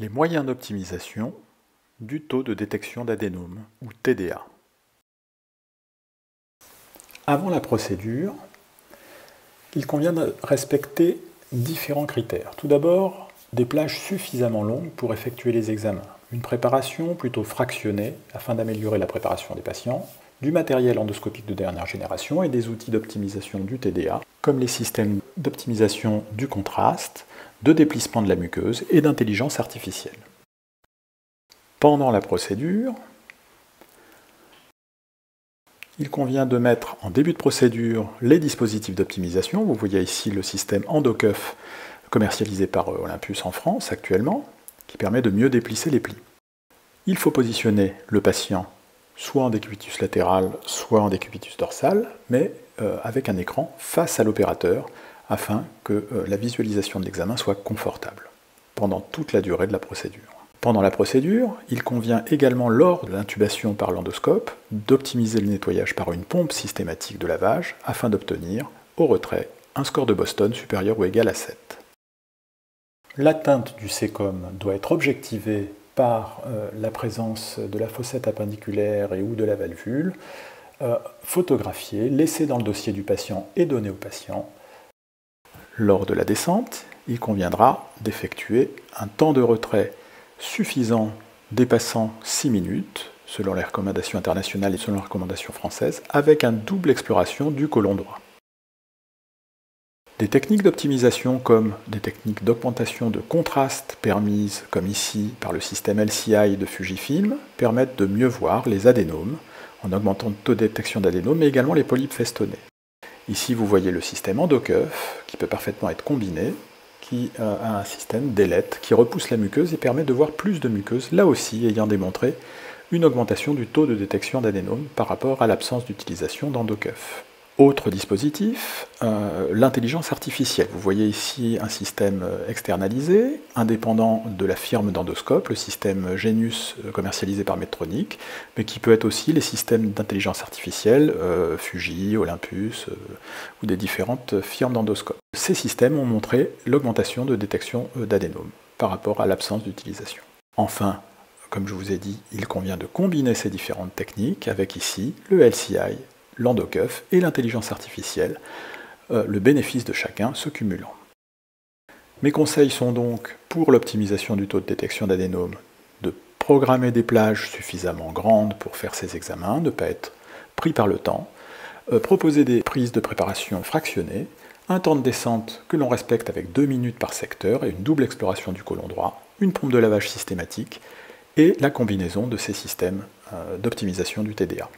Les moyens d'optimisation du taux de détection d'adénome, ou TDA. Avant la procédure, il convient de respecter différents critères. Tout d'abord, des plages suffisamment longues pour effectuer les examens, une préparation plutôt fractionnée afin d'améliorer la préparation des patients, du matériel endoscopique de dernière génération et des outils d'optimisation du TDA, comme les systèmes d'optimisation du contraste, de déplissement de la muqueuse et d'intelligence artificielle. Pendant la procédure, il convient de mettre en début de procédure les dispositifs d'optimisation. Vous voyez ici le système EndoCuff commercialisé par Olympus en France actuellement, qui permet de mieux déplisser les plis. Il faut positionner le patient soit en décubitus latéral, soit en décubitus dorsal, mais avec un écran face à l'opérateur afin que la visualisation de l'examen soit confortable pendant toute la durée de la procédure. Pendant la procédure, il convient également lors de l'intubation par l'endoscope d'optimiser le nettoyage par une pompe systématique de lavage afin d'obtenir, au retrait, un score de Boston supérieur ou égal à 7. L'atteinte du sécom doit être objectivée par la présence de la fossette appendiculaire et ou de la valvule, photographiée, laissée dans le dossier du patient et donnée au patient. Lors de la descente, il conviendra d'effectuer un temps de retrait suffisant dépassant 6 minutes, selon les recommandations internationales et selon les recommandations françaises, avec une double exploration du côlon droit. Des techniques d'optimisation comme des techniques d'augmentation de contraste permises, comme ici, par le système LCI de Fujifilm, permettent de mieux voir les adénomes, en augmentant le taux de détection d'adénomes, mais également les polypes festonnés. Ici, vous voyez le système EndoCuff, qui peut parfaitement être combiné, qui a un système d'ailette qui repousse la muqueuse et permet de voir plus de muqueuse, là aussi ayant démontré une augmentation du taux de détection d'adénome par rapport à l'absence d'utilisation d'EndoCuff. Autre dispositif, l'intelligence artificielle. Vous voyez ici un système externalisé, indépendant de la firme d'endoscope, le système Genius commercialisé par Medtronic, mais qui peut être aussi les systèmes d'intelligence artificielle, Fuji, Olympus, ou des différentes firmes d'endoscope. Ces systèmes ont montré l'augmentation de détection d'adénome par rapport à l'absence d'utilisation. Enfin, comme je vous ai dit, il convient de combiner ces différentes techniques avec ici le LCI, l'EndoCuff et l'intelligence artificielle, le bénéfice de chacun se cumulant. Mes conseils sont donc, pour l'optimisation du taux de détection d'adénome, de programmer des plages suffisamment grandes pour faire ces examens, ne pas être pris par le temps, proposer des prises de préparation fractionnées, un temps de descente que l'on respecte avec 2 minutes par secteur et une double exploration du côlon droit, une pompe de lavage systématique et la combinaison de ces systèmes d'optimisation du TDA.